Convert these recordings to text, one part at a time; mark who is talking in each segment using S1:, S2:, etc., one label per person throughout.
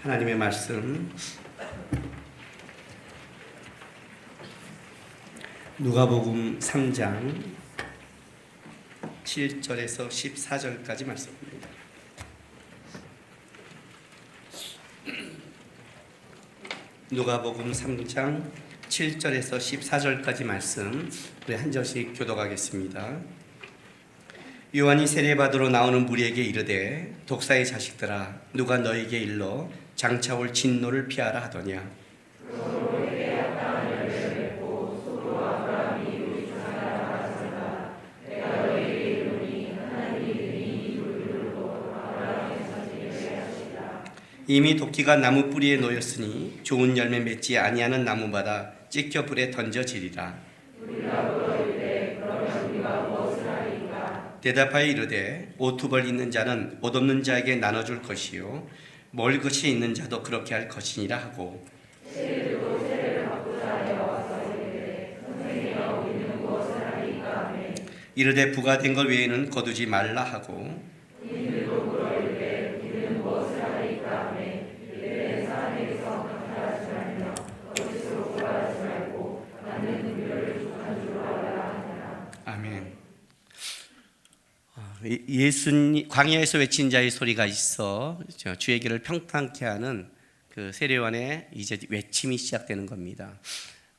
S1: 하나님의 말씀 누가복음 3장 7절에서 14절까지 말씀입니다. 누가복음 3장 7절에서 14절까지 말씀 우리 한 절씩 교독하겠습니다. 요한이 세례받으러 나오는 무리에게 이르되 독사의 자식들아 누가 너에게 일러 장차 올 진노를 피하라 하더냐. 이미 도끼가 나무 뿌리에 놓였으니 좋은 열매 맺지 아니하는 나무마다 찢겨 불에 던져지리라. 대답하여 이르되 옷 두 벌 있는 자는 옷 없는 자에게 나눠줄 것이요 먹을 것이 있는 자도 그렇게 할 것이니라 하고, 이르되 부과된 것 외에는 거두지 말라 하고, 아멘. 예수님 광야에서 외친 자의 소리가 있어 주의 길을 평탄케 하는 그 세례요한의 이제 외침이 시작되는 겁니다.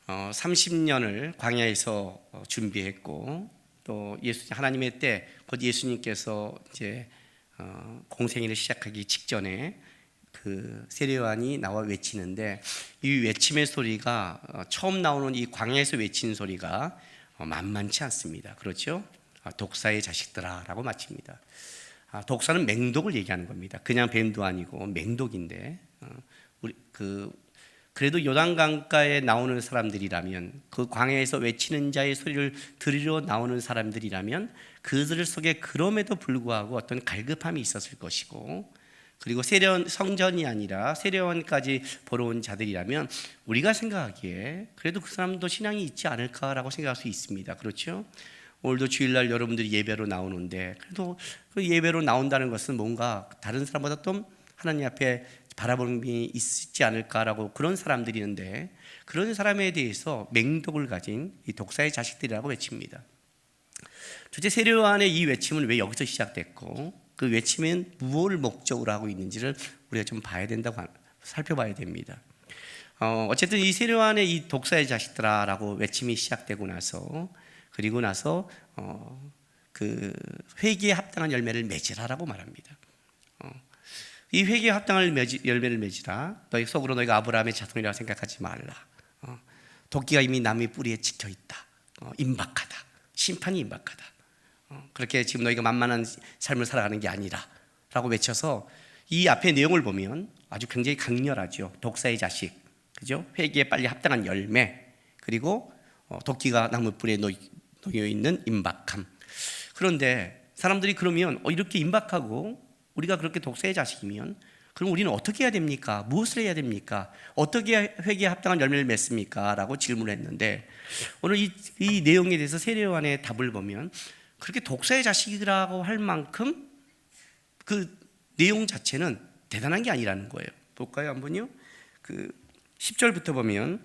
S1: 30년을 광야에서 준비했고 또 하나님의 때 곧 예수님께서 이제 공생애를 시작하기 직전에 그 세례요한이 나와 외치는데, 이 외침의 소리가 처음 나오는 이 광야에서 외치는 소리가 만만치 않습니다. 그렇죠? 독사의 자식들아 라고 마칩니다. 독사는 맹독을 얘기하는 겁니다. 그냥 뱀도 아니고 맹독인데, 그래도 요단강가에 나오는 사람들이라면, 그 광야에서 외치는 자의 소리를 들으러 나오는 사람들이라면 그들 속에 그럼에도 불구하고 어떤 갈급함이 있었을 것이고, 그리고 성전이 아니라 세례원까지 보러 온 자들이라면 우리가 생각하기에 그래도 그 사람도 신앙이 있지 않을까라고 생각할 수 있습니다. 그렇죠? 오늘도 주일날 여러분들이 예배로 나오는데, 그래도 그 예배로 나온다는 것은 뭔가 다른 사람보다 좀 하나님 앞에 바라보는 게 있지 않을까라고, 그런 사람들이 있는데 그런 사람에 대해서 맹독을 가진 이 독사의 자식들이라고 외칩니다. 도대체 세례요한의 이 외침은 왜 여기서 시작됐고, 그 외침은 무엇을 목적으로 하고 있는지를 우리가 좀 살펴봐야 됩니다. 어쨌든 이 세례요한의 이 독사의 자식들아라고 외침이 시작되고 나서, 그리고 나서 그 회개에 합당한 열매를 맺으라라고 말합니다. 이 회개에 합당한 열매를 맺으라. 너희 속으로 너희가 아브라함의 자손이라고 생각하지 말라. 도끼가 이미 나무의 뿌리에 찍혀 있다. 임박하다. 심판이 임박하다. 그렇게 지금 너희가 만만한 삶을 살아가는 게 아니라 라고 외쳐서, 이 앞의 내용을 보면 아주 굉장히 강렬하죠. 독사의 자식, 그죠? 회개에 빨리 합당한 열매, 그리고 도끼가 나무 뿌리에 놓여 있는 임박함. 그런데 사람들이 그러면 이렇게 임박하고 우리가 그렇게 독사의 자식이면 그럼 우리는 어떻게 해야 됩니까? 무엇을 해야 됩니까? 어떻게 회개에 합당한 열매를 맺습니까? 라고 질문을 했는데, 오늘 이 내용에 대해서 세례요한의 답을 보면 그렇게 독사의 자식이라고 할 만큼 그 내용 자체는 대단한 게 아니라는 거예요. 볼까요? 한번요. 그 10절부터 보면,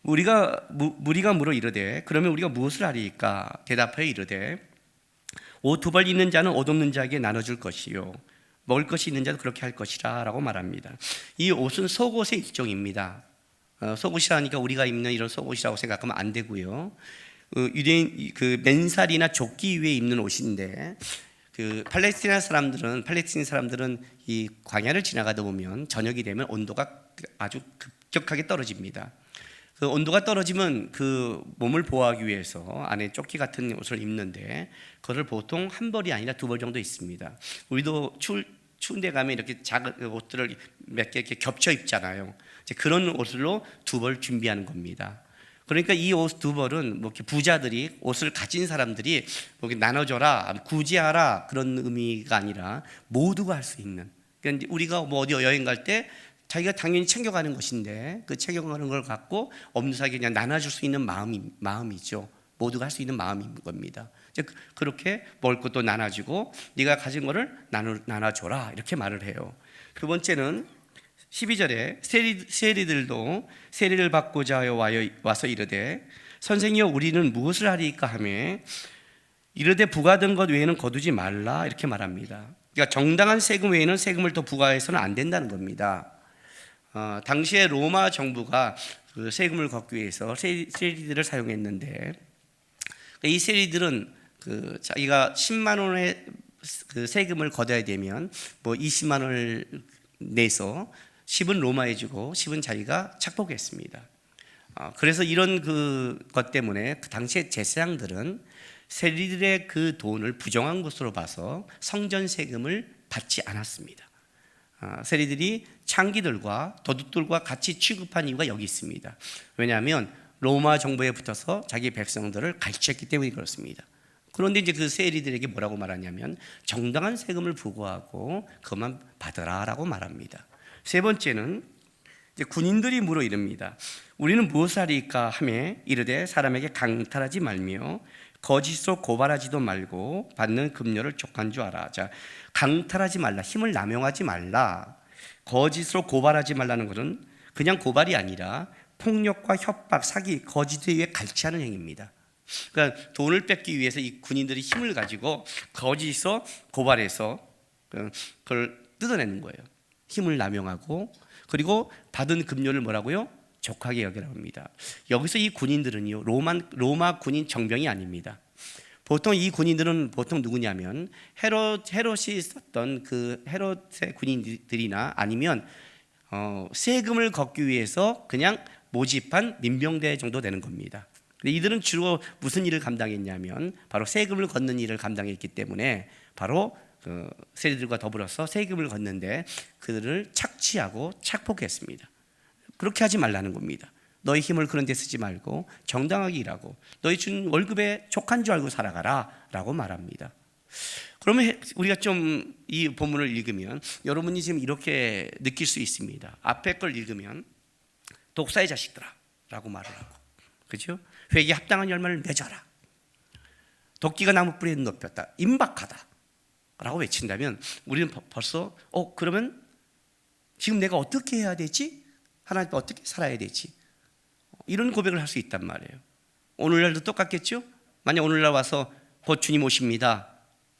S1: 무리가 물어 이르되 그러면 우리가 무엇을 하리까? 대답하여 이르되 옷 두 벌 있는 자는 옷 없는 자에게 나눠줄 것이요 먹을 것이 있는 자도 그렇게 할 것이라 라고 말합니다. 이 옷은 속옷의 일종입니다. 속옷이라니까 우리가 입는 이런 속옷이라고 생각하면 안 되고요. 유대인 그 맨살이나 조끼 위에 입는 옷인데, 그 팔레스틴 사람들은 이 광야를 지나가다 보면 저녁이 되면 온도가 아주 급격하게 떨어집니다. 그 온도가 떨어지면 그 몸을 보호하기 위해서 안에 조끼 같은 옷을 입는데, 그거를 보통 한 벌이 아니라 두 벌 정도 있습니다. 우리도 추운 데 가면 이렇게 작은 옷들을 몇 개 이렇게 겹쳐 입잖아요. 이제 그런 옷으로 두 벌 준비하는 겁니다. 그러니까 이 옷 두 벌은 뭐 이렇게 부자들이, 옷을 가진 사람들이 뭐 나눠줘라, 구제하라 그런 의미가 아니라 모두가 할 수 있는. 그러니까 우리가 뭐 어디 여행 갈 때 자기가 당연히 챙겨가는 것인데, 그 챙겨가는 걸 갖고 없는 사람에게 그냥 나눠줄 수 있는 마음이죠. 모두가 할 수 있는 마음인 겁니다. 그렇게 먹을 것도 나눠주고 네가 가진 거를 나눠줘라 이렇게 말을 해요. 두 번째는 12절에 세리들도 세리를 받고자 하여 와서 이르되 선생이여 우리는 무엇을 하리까 하며 이르되 부과된 것 외에는 거두지 말라 이렇게 말합니다. 그러니까 정당한 세금 외에는 세금을 더 부과해서는 안 된다는 겁니다. 당시에 로마 정부가 그 세금을 걷기 위해서 세리들을 사용했는데 이 세리들은 그 자기가 10만 원의 그 세금을 걷어야 되면 뭐 20만 원을 내서 10은 로마에 주고 10은 자기가 착복했습니다. 그래서 이런 것 때문에 그 당시에 제사장들은 세리들의 그 돈을 부정한 것으로 봐서 성전 세금을 받지 않았습니다. 세리들이 창기들과 도둑들과 같이 취급한 이유가 여기 있습니다. 왜냐하면 로마 정부에 붙어서 자기 백성들을 갈취했기 때문에 그렇습니다. 그런데 이제 그 세리들에게 뭐라고 말하냐면 정당한 세금을 부과하고 그것만 받으라라고 말합니다. 세 번째는 이제 군인들이 물어 이릅니다. 우리는 무엇을 하리까 하며 이르되 사람에게 강탈하지 말며 거짓으로 고발하지도 말고 받는 급료를 족한 줄 알아. 자, 강탈하지 말라, 힘을 남용하지 말라, 거짓으로 고발하지 말라는 것은 그냥 고발이 아니라 폭력과 협박, 사기, 거짓에 의해 갈취하는 행위입니다. 그러니까 돈을 뺏기 위해서 이 군인들이 힘을 가지고 거짓으로 고발해서 그걸 뜯어내는 거예요. 힘을 남용하고 그리고 받은 급료를 뭐라고요? 족하게 여기라고 합니다. 여기서 이 군인들은요 로마 군인 정병이 아닙니다. 보통 이 군인들은 보통 누구냐면 헤롯이 썼던 그 헤롯의 군인들이나 아니면 세금을 걷기 위해서 그냥 모집한 민병대 정도 되는 겁니다. 근데 이들은 주로 무슨 일을 감당했냐면 바로 세금을 걷는 일을 감당했기 때문에 바로 그 세리들과 더불어서 세금을 걷는데 그들을 착취하고 착복했습니다. 그렇게 하지 말라는 겁니다. 너희 힘을 그런 데 쓰지 말고 정당하게 일하고 너희 준 월급에 족한 줄 알고 살아가라 라고 말합니다. 그러면 우리가 좀 이 본문을 읽으면 여러분이 지금 이렇게 느낄 수 있습니다. 앞에 걸 읽으면 독사의 자식들아 라고 말을 하고, 그렇죠? 회개에 합당한 열매를 맺어라, 도끼가 나무 뿌리에 높였다, 임박하다 라고 외친다면 우리는 벌써 그러면 지금 내가 어떻게 해야 되지? 하나님 어떻게 살아야 되지? 이런 고백을 할 수 있단 말이에요. 오늘날도 똑같겠죠? 만약 오늘날 와서 곧 주님 오십니다,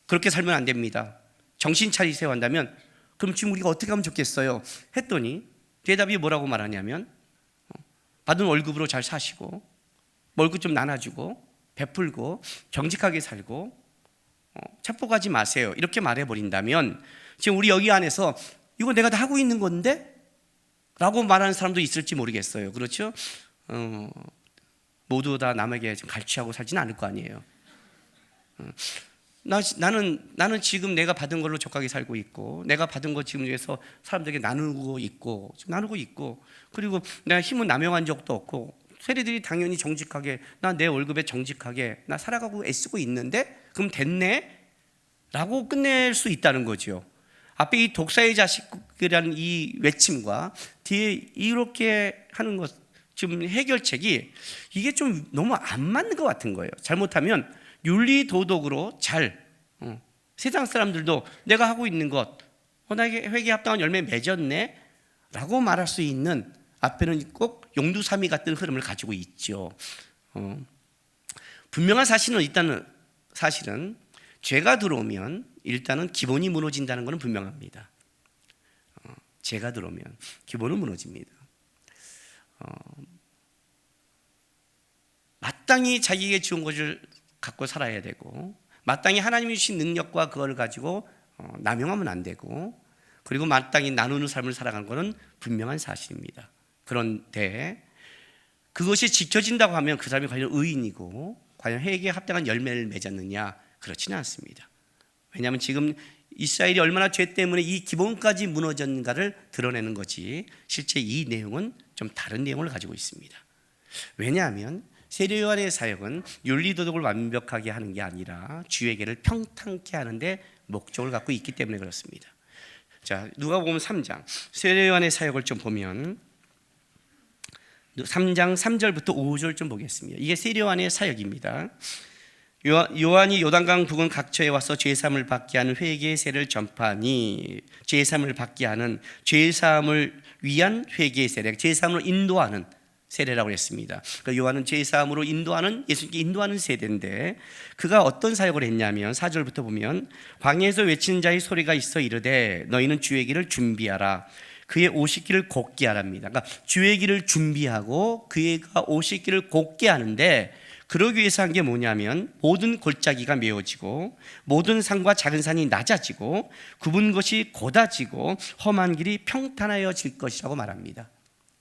S1: 그렇게 살면 안 됩니다, 정신 차리세요 한다면 그럼 지금 우리가 어떻게 하면 좋겠어요? 했더니 대답이 뭐라고 말하냐면 받은 월급으로 잘 사시고 월급 좀 나눠주고 베풀고 정직하게 살고 착복하지 마세요 이렇게 말해버린다면 지금 우리 여기 안에서 이거 내가 다 하고 있는 건데? 라고 말하는 사람도 있을지 모르겠어요. 그렇죠? 모두 다 남에게 갈취하고 살지는 않을 거 아니에요. 나는 지금 내가 받은 걸로 족하게 살고 있고 내가 받은 것 지금 위해서 사람들에게 나누고 있고 그리고 내가 힘을 남용한 적도 없고 세리들이 당연히 정직하게 나 내 월급에 정직하게 나 살아가고 애쓰고 있는데 그럼 됐네? 라고 끝낼 수 있다는 거죠. 앞에 이 독사의 자식이라는 이 외침과 뒤에 이렇게 하는 것 지금 해결책이 이게 좀 너무 안 맞는 것 같은 거예요. 잘못하면 윤리 도덕으로 세상 사람들도 내가 하고 있는 것 나에게 회개에 합당한 열매 맺었네 라고 말할 수 있는 앞에는 꼭 용두사미 같은 흐름을 가지고 있죠. 분명한 사실은 죄가 들어오면 일단은 기본이 무너진다는 것은 분명합니다. 죄가 들어오면 기본은 무너집니다. 마땅히 자기에게 주은 것을 갖고 살아야 되고 마땅히 하나님이 주신 능력과 그걸 가지고 남용하면 안 되고 그리고 마땅히 나누는 삶을 살아가는 것은 분명한 사실입니다. 그런데 그것이 지켜진다고 하면 그 사람이 과연 의인이고 과연 회개에 합당한 열매를 맺었느냐? 그렇지는 않습니다. 왜냐하면 지금 이스라엘이 얼마나 죄 때문에 이 기본까지 무너졌는가를 드러내는 거지 실제 이 내용은 좀 다른 내용을 가지고 있습니다. 왜냐하면 세례요한의 사역은 윤리도덕을 완벽하게 하는 게 아니라 주의회개를 평탄케 하는데 목적을 갖고 있기 때문에 그렇습니다. 자, 누가복음 3장 세례요한의 사역을 좀 보면 3장 3절부터 5절 좀 보겠습니다. 이게 세례요한의 사역입니다. 요한이 요단강 부근 각처에 와서 죄사함을 받게 하는 회개의 세를 전파하니 죄사함을 받게 하는 죄사함을 위한 회개의 세례, 제3으로 인도하는 세례라고 했습니다. 그러니까 요한은 제3으로 인도하는, 예수님께 인도하는 세대인데, 그가 어떤 사역을 했냐면 4절부터 보면 광야에서 외치는 자의 소리가 있어 이르되 너희는 주의 길을 준비하라, 그의 오실 길을 곱게 하랍니다. 그러니까 주의 길을 준비하고 그가 오실 길을 곱게 하는데, 그러기 위해서 한 게 뭐냐면 모든 골짜기가 메워지고 모든 산과 작은 산이 낮아지고 굽은 것이 곧아지고 험한 길이 평탄하여질 것이라고 말합니다.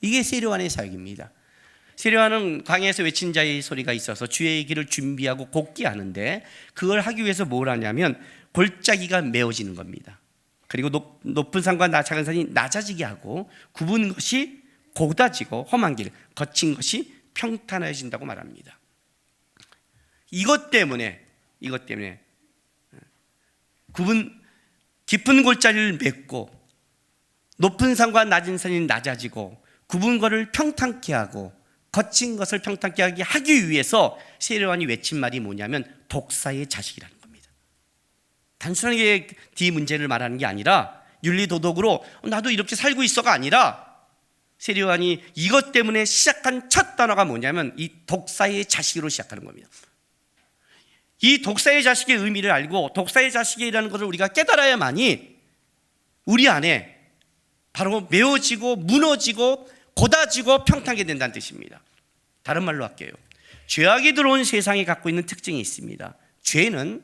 S1: 이게 세례요한의 사역입니다. 세례요한은 광야에서 외친 자의 소리가 있어서 주의 길을 준비하고 곱게 하는데, 그걸 하기 위해서 뭘 하냐면 골짜기가 메워지는 겁니다. 그리고 높은 산과 작은 산이 낮아지게 하고 굽은 것이 곧아지고 험한 길, 거친 것이 평탄해진다고 말합니다. 이것 때문에 깊은 골짜기를 맺고 높은 산과 낮은 산이 낮아지고 굽은 것을 평탄케 하고 거친 것을 평탄케 하기 위해서 세례요한이 외친 말이 뭐냐면 독사의 자식이라는 겁니다. 단순하게 뒤 문제를 말하는 게 아니라 윤리도덕으로 나도 이렇게 살고 있어가 아니라, 세례요한이 이것 때문에 시작한 첫 단어가 뭐냐면 이 독사의 자식으로 시작하는 겁니다. 이 독사의 자식의 의미를 알고 독사의 자식이라는 것을 우리가 깨달아야만이 우리 안에 바로 메워지고 무너지고 곧아지고 평탄하게 된다는 뜻입니다. 다른 말로 할게요. 죄악이 들어온 세상에 갖고 있는 특징이 있습니다. 죄는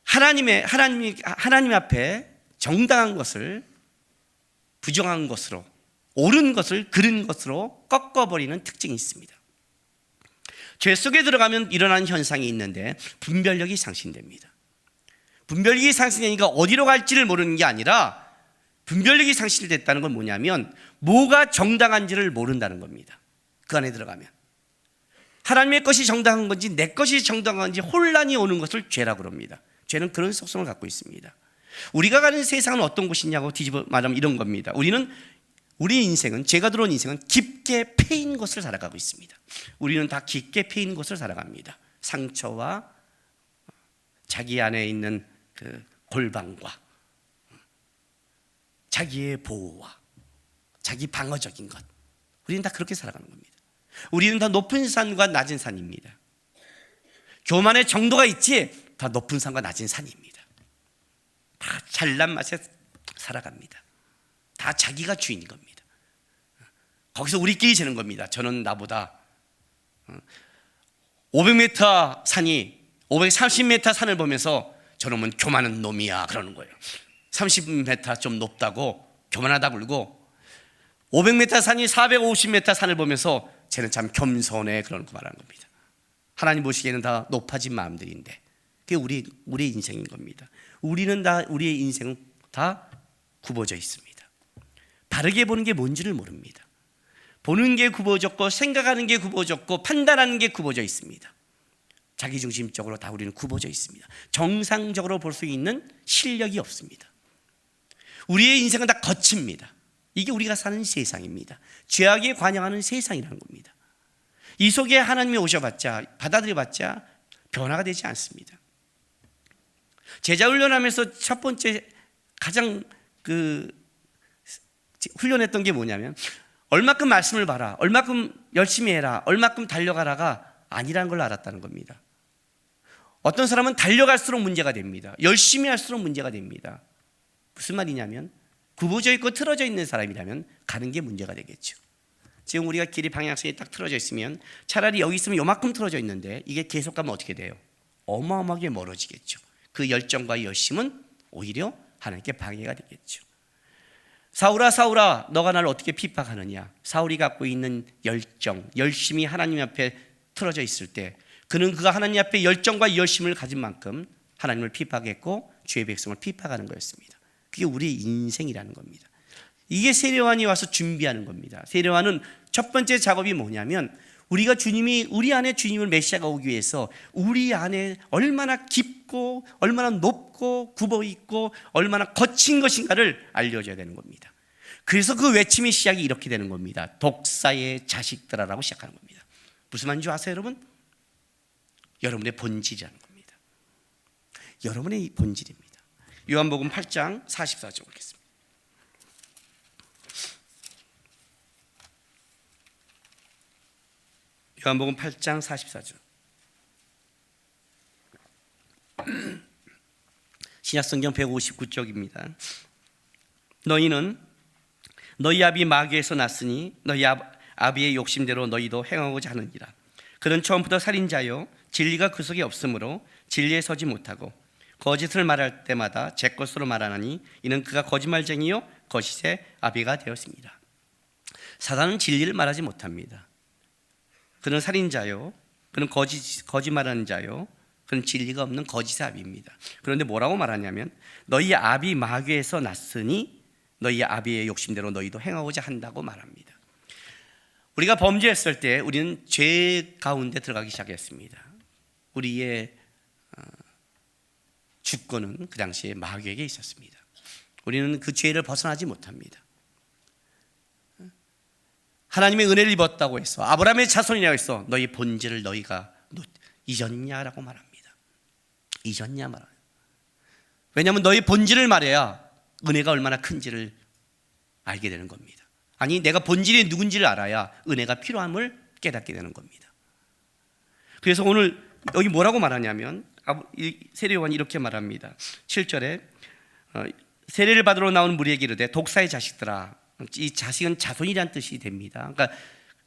S1: 하나님 앞에 정당한 것을 부정한 것으로, 옳은 것을 그른 것으로 꺾어버리는 특징이 있습니다. 죄 속에 들어가면 일어나는 현상이 있는데 분별력이 상실됩니다. 분별력이 상실되니까 어디로 갈지를 모르는 게 아니라, 분별력이 상실됐다는 건 뭐냐면 뭐가 정당한지를 모른다는 겁니다. 그 안에 들어가면 하나님의 것이 정당한 건지 내 것이 정당한 건지 혼란이 오는 것을 죄라고 합니다. 죄는 그런 속성을 갖고 있습니다. 우리가 가는 세상은 어떤 곳이냐고 뒤집어 말하면 이런 겁니다. 우리 인생은, 죄가 들어온 인생은 깊게 패인 곳을 살아가고 있습니다. 우리는 다 깊게 패인 곳을 살아갑니다. 상처와 자기 안에 있는 그 골방과 자기의 보호와 자기 방어적인 것, 우리는 다 그렇게 살아가는 겁니다. 우리는 다 높은 산과 낮은 산입니다. 교만의 정도가 있지 다 높은 산과 낮은 산입니다. 다 잘난 맛에 살아갑니다. 다 자기가 주인인 겁니다. 거기서 우리끼리 재는 겁니다. 저는 나보다 500m 산이 530m 산을 보면서 저놈은 교만한 놈이야 그러는 거예요. 30m 좀 높다고 교만하다 굴고, 500m 산이 450m 산을 보면서 쟤는 참 겸손해 그러는 거 말하는 겁니다. 하나님 보시기에는 다 높아진 마음들인데 그게 우리의 인생인 겁니다. 우리의 인생은 다 굽어져 있습니다. 바르게 보는 게 뭔지를 모릅니다. 보는 게 굽어졌고 생각하는 게 굽어졌고 판단하는 게 굽어져 있습니다. 자기중심적으로 다 우리는 굽어져 있습니다. 정상적으로 볼 수 있는 실력이 없습니다. 우리의 인생은 다 거칩니다. 이게 우리가 사는 세상입니다. 죄악에 관영하는 세상이라는 겁니다. 이 속에 하나님이 오셔봤자, 받아들여봤자 변화가 되지 않습니다. 제자 훈련하면서 첫 번째 가장 훈련했던 게 뭐냐면 얼마큼 말씀을 봐라, 얼마큼 열심히 해라, 얼마큼 달려가라가 아니라는 걸 알았다는 겁니다. 어떤 사람은 달려갈수록 문제가 됩니다. 열심히 할수록 문제가 됩니다. 무슨 말이냐면 굽어져 있고 틀어져 있는 사람이라면 가는 게 문제가 되겠죠. 지금 우리가 길이 방향성이 딱 틀어져 있으면 차라리 여기 있으면 요만큼 틀어져 있는데 이게 계속 가면 어떻게 돼요? 어마어마하게 멀어지겠죠. 그 열정과 열심은 오히려 하나님께 방해가 되겠죠. 사울아 사울아 너가 나를 어떻게 핍박하느냐. 사울이 갖고 있는 열정, 열심이 하나님 앞에 틀어져 있을 때 그가 하나님 앞에 열정과 열심을 가진 만큼 하나님을 핍박했고 주의 백성을 핍박하는 거였습니다. 그게 우리의 인생이라는 겁니다. 이게 세례요한이 와서 준비하는 겁니다. 세례요한은 첫 번째 작업이 뭐냐면 우리 안에 주님을 메시아가 오기 위해서 우리 안에 얼마나 깊고 얼마나 높고 굽어 있고 얼마나 거친 것인가를 알려줘야 되는 겁니다. 그래서 그 외침의 시작이 이렇게 되는 겁니다. 독사의 자식들아라고 시작하는 겁니다. 무슨 말인지 아세요 여러분? 여러분의 본질이라는 겁니다. 여러분의 본질입니다. 요한복음 8장 44절 보겠습니다. 요한복음 8장 44절. 신약성경 159쪽입니다. 너희는 너희 아비 마귀에서 났으니 너희 아비의 욕심대로 너희도 행하고자 하느니라. 그는 처음부터 살인자요 진리가 그 속에 없으므로 진리에 서지 못하고 거짓을 말할 때마다 제 것으로 말하나니 이는 그가 거짓말쟁이요 거짓의 아비가 되었습니다. 사단은 진리를 말하지 못합니다. 그는 살인자요, 그는 거짓말하는 자요, 그는 진리가 없는 거짓의 아비입니다. 그런데 뭐라고 말하냐면 너희 아비 마귀에서 났으니 너희 아비의 욕심대로 너희도 행하고자 한다고 말합니다. 우리가 범죄했을 때 우리는 죄 가운데 들어가기 시작했습니다. 우리의 주권은 그 당시에 마귀에게 있었습니다. 우리는 그 죄를 벗어나지 못합니다. 하나님의 은혜를 입었다고 해서 아브라함의 자손이라고 해서 너희 본질을 너희가 잊었냐라고 말합니다. 잊었냐 말아요. 왜냐하면 너희 본질을 말해야 은혜가 얼마나 큰지를 알게 되는 겁니다. 아니 내가 본질이 누군지를 알아야 은혜가 필요함을 깨닫게 되는 겁니다. 그래서 오늘 여기 뭐라고 말하냐면 세례 요한이 이렇게 말합니다. 7절에 세례를 받으러 나온 무리에게 이르되 독사의 자식들아, 이 자식은 자손이란 뜻이 됩니다. 그러니까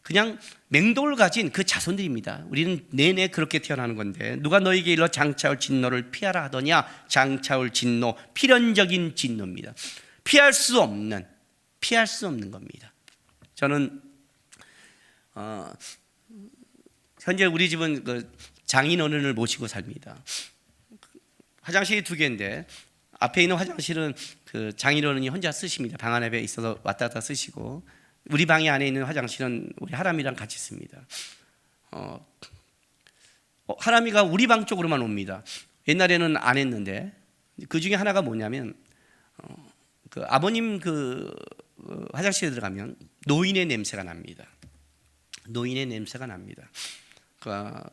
S1: 그냥 맹독을 가진 그 자손들입니다. 우리는 내내 그렇게 태어나는 건데 누가 너에게 일러 장차올 진노를 피하라 하더냐. 장차올 진노, 필연적인 진노입니다. 피할 수 없는 겁니다. 저는 현재 우리 집은 그 장인어른을 모시고 삽니다. 화장실이 2개인데 앞에 있는 화장실은 그 장인어른이 혼자 쓰십니다. 방 안에 있어서 왔다 갔다 쓰시고, 우리 방에 안에 있는 화장실은 우리 하람이랑 같이 씁니다. 하람이가 우리 방 쪽으로만 옵니다. 옛날에는 안 했는데 그 중에 하나가 뭐냐면 그 아버님 화장실에 들어가면 노인의 냄새가 납니다. 노인의 냄새가 납니다.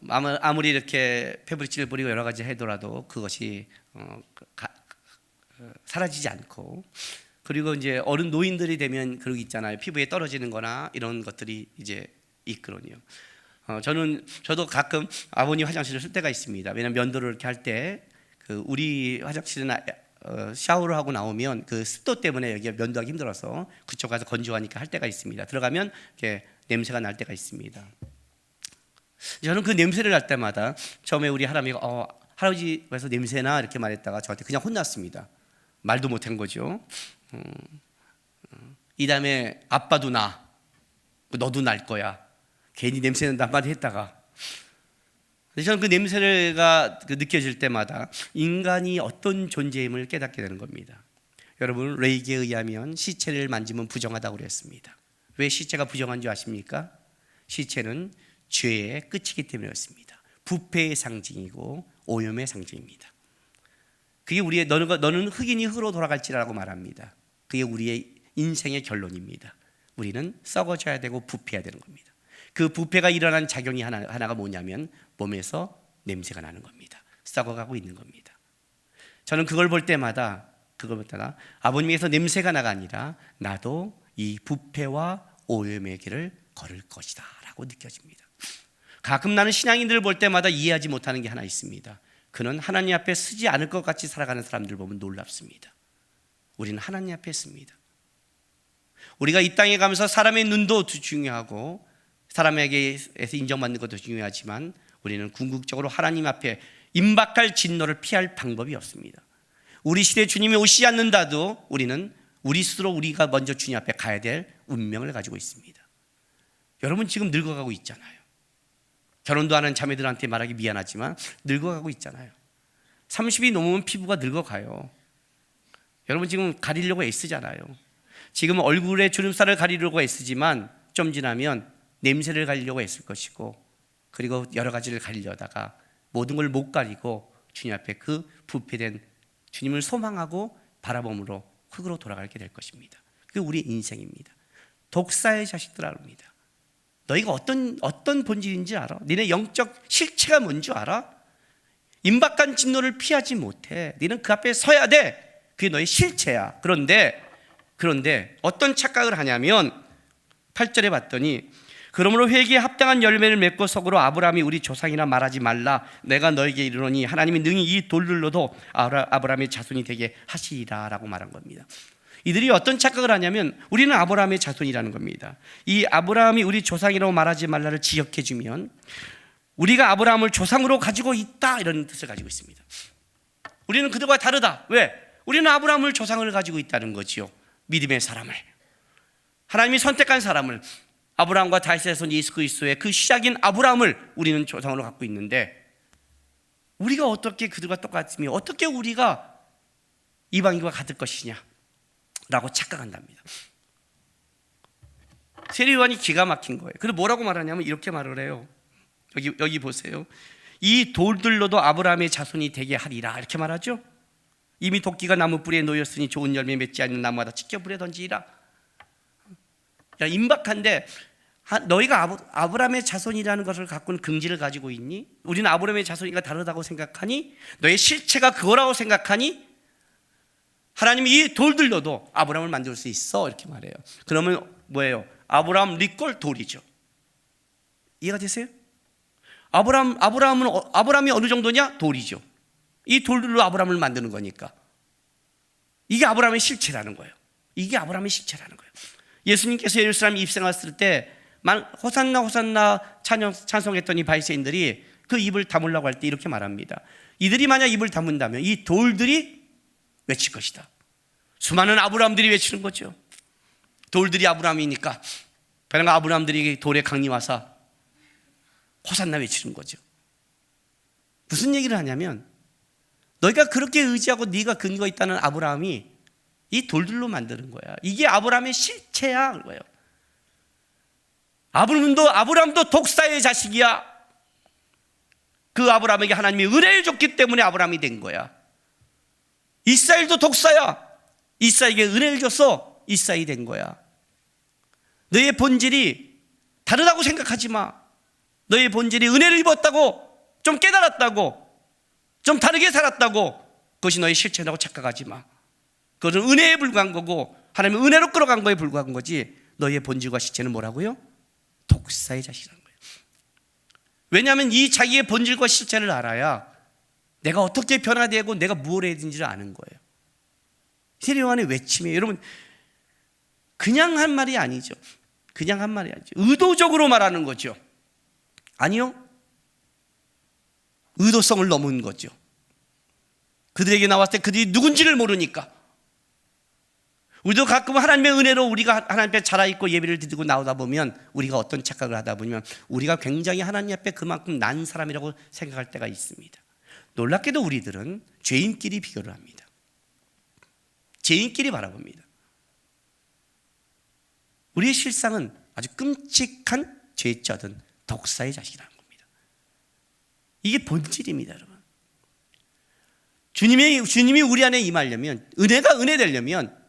S1: 아무리 이렇게 페브리치를 뿌리고 여러 가지 해더라도 그것이 사라지지 않고, 그리고 이제 어른 노인들이 되면 그런 게 있잖아요. 피부에 떨어지는 거나 이런 것들이 이제 있거든요. 저도 가끔 아버님 화장실을 쓸 때가 있습니다. 왜냐하면 면도를 이렇게 할 때 우리 화장실은 샤워를 하고 나오면 그 습도 때문에 여기 면도하기 힘들어서 그쪽 가서 건조하니까 할 때가 있습니다. 들어가면 이렇게 냄새가 날 때가 있습니다. 저는 그 냄새를 날 때마다 처음에 우리 할아버지가 할아버지에서 냄새나 이렇게 말했다가 저한테 그냥 혼났습니다. 말도 못한 거죠. 이 다음에 아빠도 나, 너도 날 거야. 괜히 냄새 난다 한마디 했다가, 저는 그 냄새가 느껴질 때마다 인간이 어떤 존재임을 깨닫게 되는 겁니다. 여러분, 레이기에 의하면 시체를 만지면 부정하다고 그랬습니다. 왜 시체가 부정한 줄 아십니까? 시체는 죄의 끝이기 때문이었습니다. 부패의 상징이고 오염의 상징입니다. 그게 우리의 너는 흙이니 흙으로 돌아갈지라고 말합니다. 그게 우리의 인생의 결론입니다. 우리는 썩어져야 되고 부패해야 되는 겁니다. 그 부패가 일어난 작용이 하나가 뭐냐면 몸에서 냄새가 나는 겁니다. 썩어가고 있는 겁니다. 저는 그걸 볼 때마다 아버님에게서 냄새가 나가 아니라 나도 이 부패와 오염의 길을 걸을 것이다 라고 느껴집니다. 가끔 나는 신앙인들을 볼 때마다 이해하지 못하는 게 하나 있습니다. 그는 하나님 앞에 쓰지 않을 것 같이 살아가는 사람들 보면 놀랍습니다. 우리는 하나님 앞에 씁니다. 우리가 이 땅에 가면서 사람의 눈도 중요하고 사람에게서 인정받는 것도 중요하지만 우리는 궁극적으로 하나님 앞에 임박할 진노를 피할 방법이 없습니다. 우리 시대에 주님이 오시지 않는다도 우리는 우리 스스로 우리가 먼저 주님 앞에 가야 될 운명을 가지고 있습니다. 여러분 지금 늙어가고 있잖아요. 결혼도 하는 자매들한테 말하기 미안하지만 늙어가고 있잖아요. 30이 넘으면 피부가 늙어가요. 여러분 지금 가리려고 애쓰잖아요. 지금 얼굴에 주름살을 가리려고 애쓰지만 좀 지나면 냄새를 가리려고 애쓸 것이고, 그리고 여러 가지를 가리려다가 모든 걸 못 가리고 주님 앞에 그 부패된 주님을 소망하고 바라봄으로 흙으로 돌아가게 될 것입니다. 그게 우리의 인생입니다. 독사의 자식들아 합니다. 너희가 어떤 본질인지 알아? 너네 영적 실체가 뭔지 알아? 임박한 진노를 피하지 못해. 너는 그 앞에 서야 돼. 그게 너의 실체야. 그런데 어떤 착각을 하냐면 8절에 봤더니 그러므로 회개에 합당한 열매를 맺고 속으로 아브라함이 우리 조상이라 말하지 말라. 내가 너에게 이르노니 하나님이 능히 이 돌들로도 아브라함의 자손이 되게 하시리라 라고 말한 겁니다. 이들이 어떤 착각을 하냐면 우리는 아브라함의 자손이라는 겁니다. 이 아브라함이 우리 조상이라고 말하지 말라를 지적해 주면 우리가 아브라함을 조상으로 가지고 있다 이런 뜻을 가지고 있습니다. 우리는 그들과 다르다. 왜? 우리는 아브라함을 조상을 가지고 있다는 거지요. 믿음의 사람을, 하나님이 선택한 사람을, 아브라함과 다윗의 손 예수 그리스도의 그 시작인 아브라함을 우리는 조상으로 갖고 있는데 우리가 어떻게 그들과 똑같으며 어떻게 우리가 이방인과 같을 것이냐 라고 착각한답니다. 세례요한이 기가 막힌 거예요. 그래서 뭐라고 말하냐면 이렇게 말을 해요. 여기 보세요. 이 돌들로도 아브라함의 자손이 되게 하리라 이렇게 말하죠. 이미 도끼가 나무 뿌리에 놓였으니 좋은 열매 맺지 않는 나무마다 찢겨 불에 던지리라. 야, 임박한데 너희가 아브라함의 자손이라는 것을 갖고는 긍지를 가지고 있니? 우리는 아브라함의 자손이가 다르다고 생각하니? 너의 실체가 그거라고 생각하니? 하나님이 이 돌들로도 아브라함을 만들 수 있어 이렇게 말해요. 그러면 뭐예요? 아브라함 리꼴 돌이죠. 이해가 되세요? 아브라함이 어느 정도냐? 돌이죠. 이 돌들로 아브라함을 만드는 거니까 이게 아브라함의 실체라는 거예요. 이게 아브라함의 실체라는 거예요. 예수님께서 예루살렘에 입성했을 때 호산나 호산나 찬송했던 이 바리새인들이 그 입을 다물라고 할 때 이렇게 말합니다. 이들이 만약 입을 다문다면 이 돌들이 외칠 것이다. 수많은 아브라함들이 외치는 거죠. 돌들이 아브라함이니까 그러니까 아브라함들이 돌에 강림하사 호산나 외치는 거죠. 무슨 얘기를 하냐면 너희가 그렇게 의지하고 네가 근거 있다는 아브라함이 이 돌들로 만드는 거야. 이게 아브라함의 실체야 그거예요. 아브라함도 독사의 자식이야. 그 아브라함에게 하나님이 은혜를 줬기 때문에 아브라함이 된 거야. 이스라엘도 독사야. 이스라엘에게 은혜를 줘서 이스라엘이 된 거야. 너의 본질이 다르다고 생각하지 마. 너의 본질이 은혜를 입었다고, 좀 깨달았다고, 좀 다르게 살았다고 그것이 너의 실체라고 착각하지 마. 그것은 은혜에 불과한 거고 하나님의 은혜로 끌어간 거에 불과한 거지 너의 본질과 실체는 뭐라고요? 독사의 자식이라는 거예요. 왜냐하면 이 자기의 본질과 실체를 알아야 내가 어떻게 변화되고 내가 무엇을 해야 되는지를 아는 거예요. 세례요한의 외침이에요. 여러분 그냥 한 말이 아니죠. 그냥 한 말이 아니죠. 의도적으로 말하는 거죠. 아니요. 의도성을 넘은 거죠. 그들에게 나왔을 때 그들이 누군지를 모르니까. 우리도 가끔 하나님의 은혜로 우리가 하나님 앞에 자라있고 예배를 드리고 나오다 보면 우리가 어떤 착각을 하다 보면 우리가 굉장히 하나님 앞에 그만큼 난 사람이라고 생각할 때가 있습니다. 놀랍게도 우리들은 죄인끼리 비교를 합니다. 죄인끼리 바라봅니다. 우리의 실상은 아주 끔찍한 죄쩌든 독사의 자식이라는 겁니다. 이게 본질입니다, 여러분. 주님이 우리 안에 임하려면, 은혜가 은혜 되려면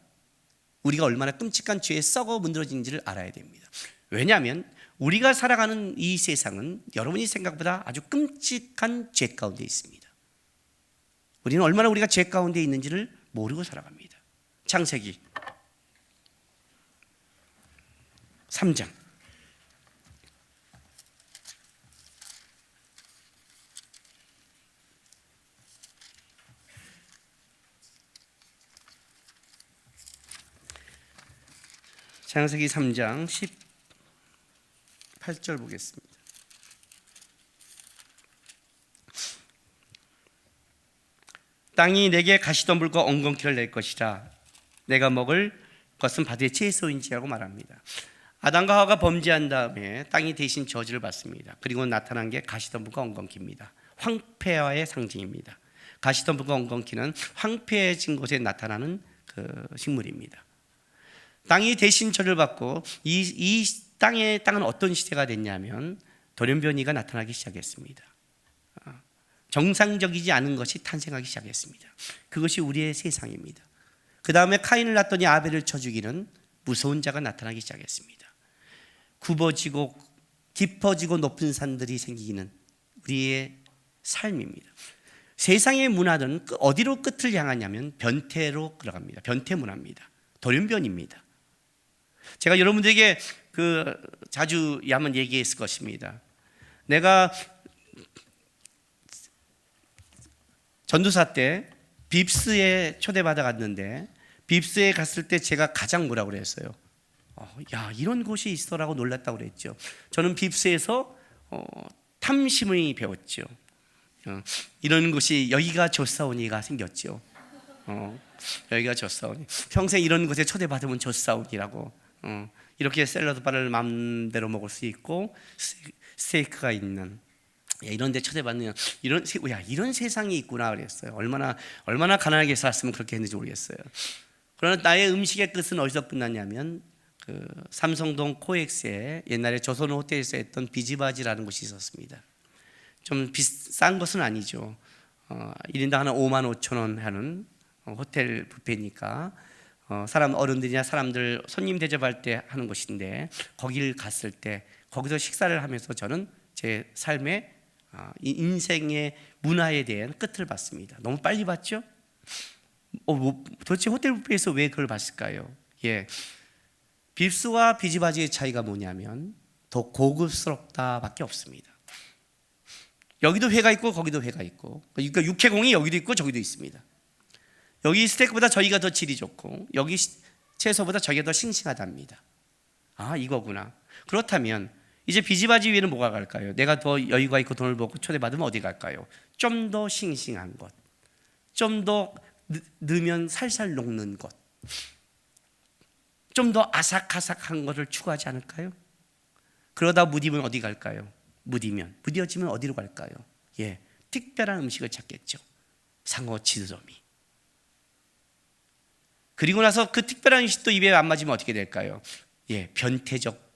S1: 우리가 얼마나 끔찍한 죄에 썩어 문드러진지를 알아야 됩니다. 왜냐하면 우리가 살아가는 이 세상은 여러분이 생각보다 아주 끔찍한 죄 가운데 있습니다. 우리는 얼마나 우리가 죄 가운데 있는지를 모르고 살아갑니다. 창세기 3장 창세기 3장 18절 보겠습니다. 땅이 내게 가시덤불과 엉겅퀴를 낼 것이라. 내가 먹을 것은 바다의 채소인지라고 말합니다. 아담과 하와가 범죄한 다음에 땅이 대신 저주를 받습니다. 그리고 나타난 게 가시덤불과 엉겅퀴입니다. 황폐화의 상징입니다. 가시덤불과 엉겅퀴는 황폐해진 곳에 나타나는 그 식물입니다. 땅이 대신 저주를 받고 이 땅은 어떤 시대가 됐냐면 돌연변이가 나타나기 시작했습니다. 정상적이지 않은 것이 탄생하기 시작했습니다. 그것이 우리의 세상입니다. 그 다음에 카인을 낳더니 아벨을 쳐 죽이는 무서운 자가 나타나기 시작했습니다. 굽어지고 깊어지고 높은 산들이 생기는 우리의 삶입니다. 세상의 문화는 어디로 끝을 향하냐면 변태로 들어갑니다. 변태 문화입니다. 돌연변입니다. 제가 여러분들에게 자주 한번 얘기했을 것입니다. 내가 전도사 때 빕스에 초대받아 갔는데, 빕스에 갔을 때 제가 가장 뭐라고 그랬어요? 야, 이런 곳이 있어라고 놀랐다고 그랬죠. 저는 빕스에서 탐심을 배웠죠. 이런 곳이 여기가 좋사오니가 생겼죠. 여기가 좋사오니, 평생 이런 곳에 초대받으면 좋사오니라고. 이렇게 샐러드 바를 마음대로 먹을 수 있고 스테이크가 있는, 이런 데 초대받는 이런 세상이 있구나 그랬어요. 얼마나 가난하게 살았으면 그렇게 했는지 모르겠어요. 그러나 나의 음식의 끝은 어디서 끝났냐면 삼성동 코엑스에 옛날에 조선 호텔에서 했던 비지바지라는 곳이 있었습니다. 좀 비싼 것은 아니죠. 1인당 한 5만 5천 원 하는 호텔 뷔페니까 어른들이나 사람들 손님 대접할 때 하는 곳인데, 거기를 갔을 때 거기서 식사를 하면서 저는 제 삶의 인생의 문화에 대한 끝을 봤습니다. 너무 빨리 봤죠? 도대체 호텔 뷔페에서 왜 그걸 봤을까요? 빕스와 비지바지의 차이가 뭐냐면 더 고급스럽다밖에 없습니다. 여기도 회가 있고 거기도 회가 있고, 그러니까 육회공이 여기도 있고 저기도 있습니다. 여기 스테이크보다 저기가 더 질이 좋고 여기 채소보다 저기가 더 싱싱하답니다. 이거구나. 그렇다면 이제 비지바지 위에는 뭐가 갈까요? 내가 더 여유가 있고 돈을 벌고 초대받으면 어디 갈까요? 좀 더 싱싱한 것, 좀 더 넣으면 살살 녹는 것, 좀 더 아삭아삭한 것을 추구하지 않을까요? 그러다 무디면 어디 갈까요? 무뎌지면 어디로 갈까요? 특별한 음식을 찾겠죠. 상어 지느러미. 그리고 나서 그 특별한 음식도 입에 안 맞으면 어떻게 될까요? 변태적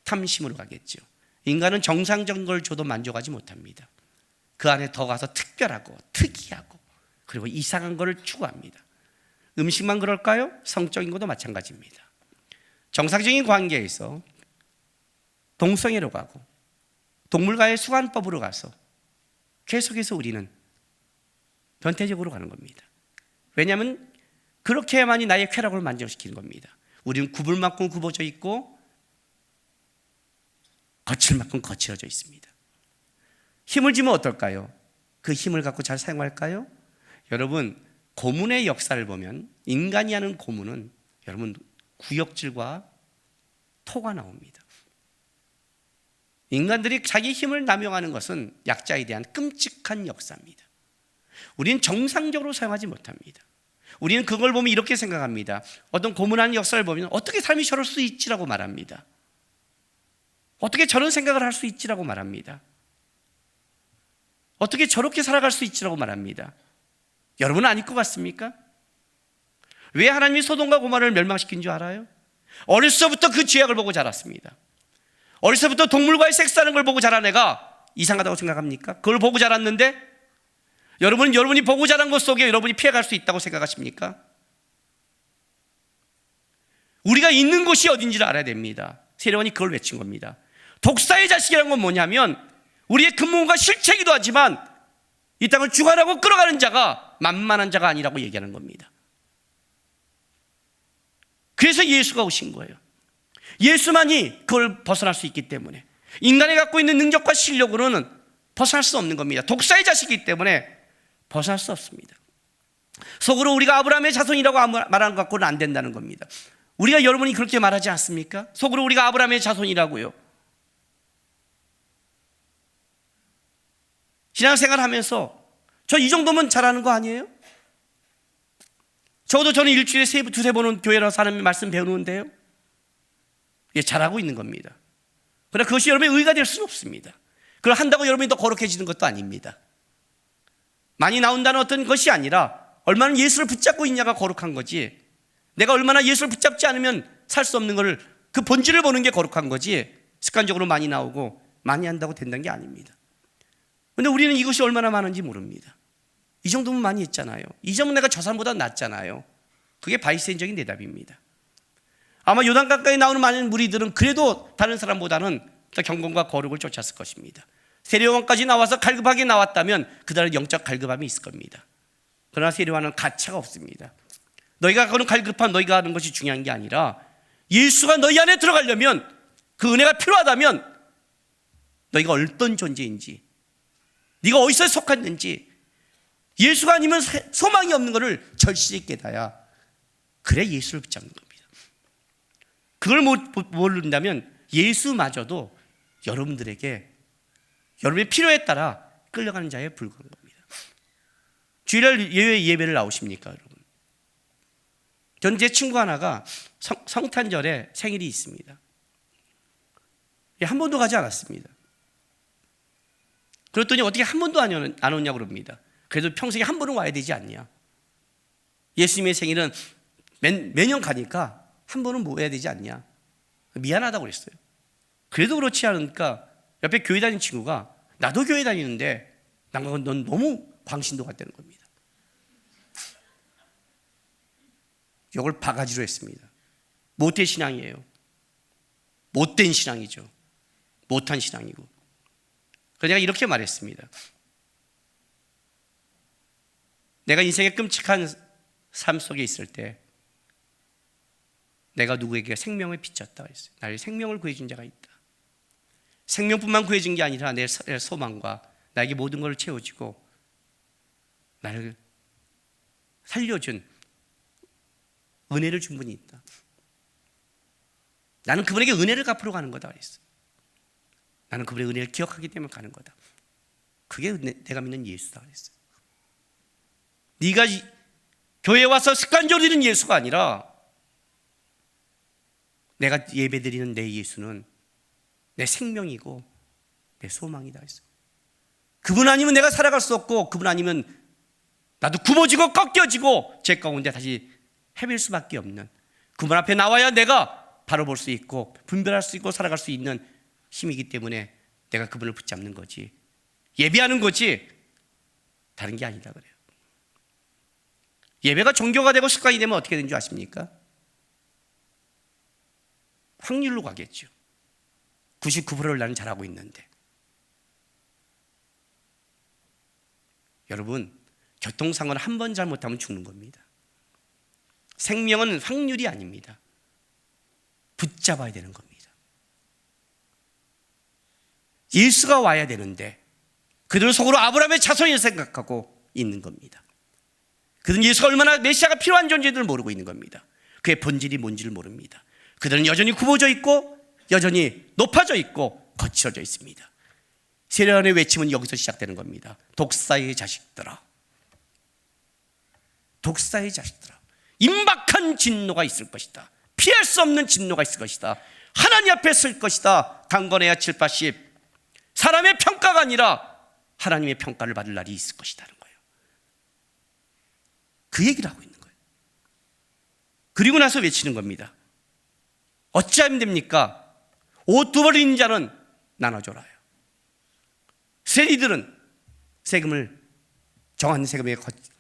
S1: 탐심으로 가겠죠. 인간은 정상적인 걸 줘도 만족하지 못합니다. 그 안에 더 가서 특별하고 특이하고 그리고 이상한 것을 추구합니다. 음식만 그럴까요? 성적인 것도 마찬가지입니다. 정상적인 관계에서 동성애로 가고 동물과의 수관법으로 가서 계속해서 우리는 변태적으로 가는 겁니다. 왜냐하면 그렇게 해야만이 나의 쾌락을 만족시키는 겁니다. 우리는 굽을 만큼 굽어져 있고 거칠 만큼 거칠어져 있습니다. 힘을 주면 어떨까요? 그 힘을 갖고 잘 사용할까요? 여러분, 고문의 역사를 보면 인간이 하는 고문은 여러분 구역질과 토가 나옵니다. 인간들이 자기 힘을 남용하는 것은 약자에 대한 끔찍한 역사입니다. 우리는 정상적으로 사용하지 못합니다. 우리는 그걸 보면 이렇게 생각합니다. 어떤 고문하는 역사를 보면 어떻게 삶이 저럴 수 있지라고 말합니다. 어떻게 저런 생각을 할 수 있지라고 말합니다. 어떻게 저렇게 살아갈 수 있지라고 말합니다. 여러분은 아닐 것 같습니까? 왜 하나님이 소돔과 고모라를 멸망시킨 줄 알아요? 어렸을 때부터 그 죄악을 보고 자랐습니다. 어렸을 때부터 동물과의 섹스하는 걸 보고 자란 애가 이상하다고 생각합니까? 그걸 보고 자랐는데 여러분이 보고 자란 것 속에 여러분이 피해갈 수 있다고 생각하십니까? 우리가 있는 곳이 어딘지를 알아야 됩니다. 세례요한이 그걸 외친 겁니다. 독사의 자식이라는 건 뭐냐면 우리의 근본과 실체이기도 하지만 이 땅을 주관하고 끌어가는 자가 만만한 자가 아니라고 얘기하는 겁니다. 그래서 예수가 오신 거예요. 예수만이 그걸 벗어날 수 있기 때문에, 인간이 갖고 있는 능력과 실력으로는 벗어날 수 없는 겁니다. 독사의 자식이기 때문에 벗어날 수 없습니다. 속으로 우리가 아브라함의 자손이라고 말하는 것 갖고는 안 된다는 겁니다. 우리가 여러분이 그렇게 말하지 않습니까? 속으로 우리가 아브라함의 자손이라고요. 신앙생활 하면서 저 이 정도면 잘하는 거 아니에요? 적어도 저는 일주일에 두세 번은 교회로 사는 말씀 배우는데요. 잘하고 있는 겁니다. 그러나 그것이 여러분의 의가 될 수는 없습니다. 그걸 한다고 여러분이 더 거룩해지는 것도 아닙니다. 많이 나온다는 어떤 것이 아니라 얼마나 예수를 붙잡고 있냐가 거룩한 거지, 내가 얼마나 예수를 붙잡지 않으면 살 수 없는 것을 그 본질을 보는 게 거룩한 거지, 습관적으로 많이 나오고 많이 한다고 된다는 게 아닙니다. 그런데 우리는 이것이 얼마나 많은지 모릅니다. 이 정도면 많이 했잖아요. 이 점은 내가 저 사람보다 낫잖아요. 그게 바이센적인 대답입니다. 아마 요단강가에 나오는 많은 무리들은 그래도 다른 사람보다는 더 경건과 거룩을 쫓았을 것입니다. 세례요한까지 나와서 갈급하게 나왔다면 그들은 영적 갈급함이 있을 겁니다. 그러나 세례요한은 가차가 없습니다. 너희가 하는 갈급함, 너희가 하는 것이 중요한 게 아니라 예수가 너희 안에 들어가려면, 그 은혜가 필요하다면 너희가 어떤 존재인지, 네가 어디서 속했는지, 예수가 아니면 소망이 없는 것을 절실히 깨달아야, 그래 예수를 붙잡는 겁니다. 그걸 모른다면 예수마저도 여러분들에게 여러분의 필요에 따라 끌려가는 자에 불과한 겁니다. 주일날 예배를 나오십니까, 여러분? 전 제 친구 하나가 성탄절에 생일이 있습니다. 한 번도 가지 않았습니다. 그랬더니 어떻게 한 번도 안 오냐고 그럽니다. 그래도 평생에 한 번은 와야 되지 않냐. 예수님의 생일은 매년 가니까 한 번은 모여야 되지 않냐. 미안하다고 그랬어요. 그래도 그렇지 않으니까 옆에 교회 다니는 친구가, 나도 교회 다니는데 넌 너무 광신도 같다는 겁니다. 이걸 바가지로 했습니다. 못된 신앙이에요. 못된 신앙이죠. 못한 신앙이고. 그래서 내가 이렇게 말했습니다. 내가 인생의 끔찍한 삶 속에 있을 때 내가 누구에게 생명을 비쳤다 그랬어요. 나를 생명을 구해준 자가 있다. 생명뿐만 구해준 게 아니라 내 소망과 나에게 모든 걸 채워주고 나를 살려준 은혜를 준 분이 있다. 나는 그분에게 은혜를 갚으러 가는 거다 그랬어요. 나는 그분의 은혜를 기억하기 때문에 가는 거다. 그게 내가 믿는 예수다 그랬어요. 네가 교회에 와서 습관적으로 드리는 예수가 아니라 내가 예배드리는 내 예수는 내 생명이고 내 소망이다 했어요. 그분 아니면 내가 살아갈 수 없고, 그분 아니면 나도 굽어지고 꺾여지고 죄 가운데 다시 헤맬 수밖에 없는, 그분 앞에 나와야 내가 바로 볼 수 있고 분별할 수 있고 살아갈 수 있는 힘이기 때문에 내가 그분을 붙잡는 거지, 예배하는 거지 다른 게 아니다 그래요. 예배가 종교가 되고 습관이 되면 어떻게 되는 줄 아십니까? 확률로 가겠죠. 99%를 나는 잘하고 있는데. 여러분, 교통사고는 한 번 잘못하면 죽는 겁니다. 생명은 확률이 아닙니다. 붙잡아야 되는 겁니다. 예수가 와야 되는데 그들 속으로 아브라함의 자손을 생각하고 있는 겁니다. 그들은 예수가 얼마나 메시아가 필요한 존재인지를 모르고 있는 겁니다. 그의 본질이 뭔지를 모릅니다. 그들은 여전히 굽어져 있고 여전히 높아져 있고 거칠어져 있습니다. 세례요한의 외침은 여기서 시작되는 겁니다. 독사의 자식들아, 독사의 자식들아, 임박한 진노가 있을 것이다. 피할 수 없는 진노가 있을 것이다. 하나님 앞에 설 것이다. 강건해야 7, 80. 사람의 평가가 아니라 하나님의 평가를 받을 날이 있을 것이라는 거예요. 그 얘기를 하고 있는 거예요. 그리고 나서 외치는 겁니다. 어찌하면 됩니까? 옷 두 벌인 자는 나눠줘라요. 세리들은 세금을 정한 세금에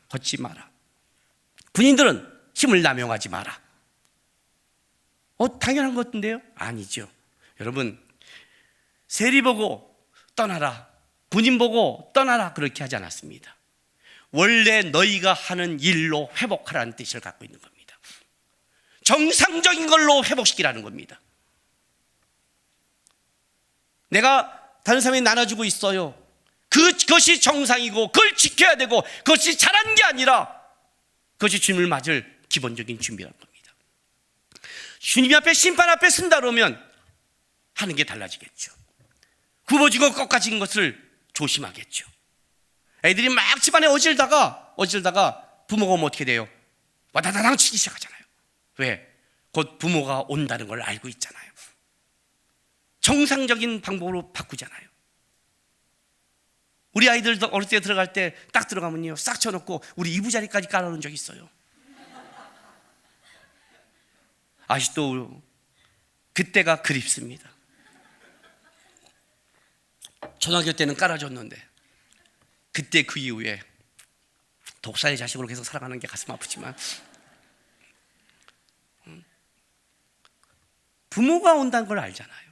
S1: 걷지 마라. 군인들은 힘을 남용하지 마라. 당연한 것 같은데요? 아니죠. 여러분, 세리 보고 떠나라, 군인 보고 떠나라, 그렇게 하지 않았습니다. 원래 너희가 하는 일로 회복하라는 뜻을 갖고 있는 겁니다. 정상적인 걸로 회복시키라는 겁니다. 내가 다른 사람에게 나눠주고 있어요. 그것이 정상이고 그걸 지켜야 되고 그것이 잘한 게 아니라 그것이 주님을 맞을 기본적인 준비라는 겁니다. 주님 앞에 심판 앞에 쓴다 그러면 하는 게 달라지겠죠. 굽어지고 꺾어진 것을 조심하겠죠. 애들이 막 집안에 어질다가 부모가 오면 어떻게 돼요? 와다다당 치기 시작하잖아요. 왜? 곧 부모가 온다는 걸 알고 있잖아요. 정상적인 방법으로 바꾸잖아요. 우리 아이들 어릴 때 들어갈 때 딱 들어가면요, 싹 쳐놓고 우리 이부자리까지 깔아놓은 적이 있어요. 아직도 그때가 그립습니다. 초등학교 때는 깔아줬는데 그때 그 이후에 독사의 자식으로 계속 살아가는 게 가슴 아프지만 부모가 온다는 걸 알잖아요.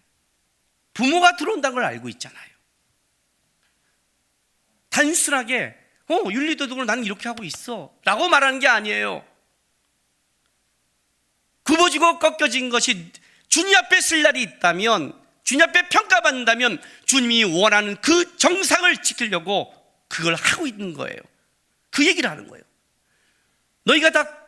S1: 부모가 들어온다는 걸 알고 있잖아요. 단순하게 윤리도덕으로 나는 이렇게 하고 있어 라고 말하는 게 아니에요. 짊어지고 꺾여진 것이 주님 앞에 쓸 날이 있다면, 주님 앞에 평가받는다면 주님이 원하는 그 정상을 지키려고 그걸 하고 있는 거예요. 그 얘기를 하는 거예요. 너희가 다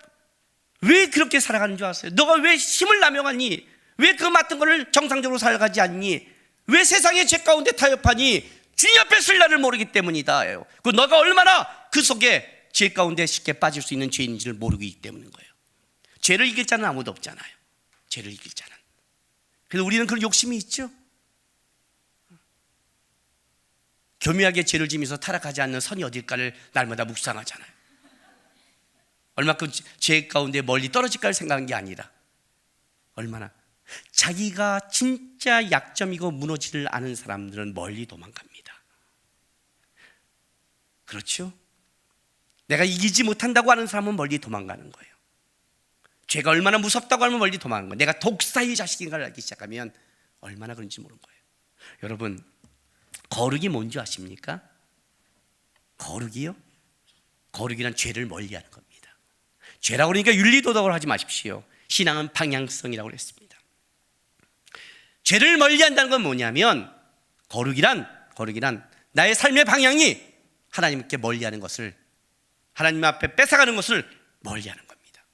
S1: 왜 그렇게 살아가는 줄 아세요? 너가 왜 힘을 남용하니? 왜 그 맡은 것을 정상적으로 살아가지 않니? 왜 세상의 죄 가운데 타협하니? 주님 앞에 쓸 날을 모르기 때문이다. 그 너가 얼마나 그 속에 죄 가운데 쉽게 빠질 수 있는 죄인지를 모르기 때문인 거예요. 죄를 이길 자는 아무도 없잖아요. 죄를 이길 자는. 그래서 우리는 그런 욕심이 있죠. 교묘하게 죄를 지면서 타락하지 않는 선이 어딜까를 날마다 묵상하잖아요. 얼마큼 죄 가운데 멀리 떨어질까를 생각한 게 아니라 얼마나 자기가 진짜 약점이고 무너지를 아는 사람들은 멀리 도망갑니다. 그렇죠? 내가 이기지 못한다고 하는 사람은 멀리 도망가는 거예요. 죄가 얼마나 무섭다고 하면 멀리 도망가는 거예요. 내가 독사의 자식인가를 알기 시작하면 얼마나 그런지 모르는 거예요. 여러분, 거룩이 뭔지 아십니까? 거룩이요? 거룩이란 죄를 멀리하는 겁니다. 죄라고 그러니까 윤리도덕을 하지 마십시오. 신앙은 방향성이라고 했습니다. 죄를 멀리한다는 건 뭐냐면 거룩이란 나의 삶의 방향이 하나님께 멀리하는 것을, 하나님 앞에 뺏어가는 것을 멀리하는 겁니다.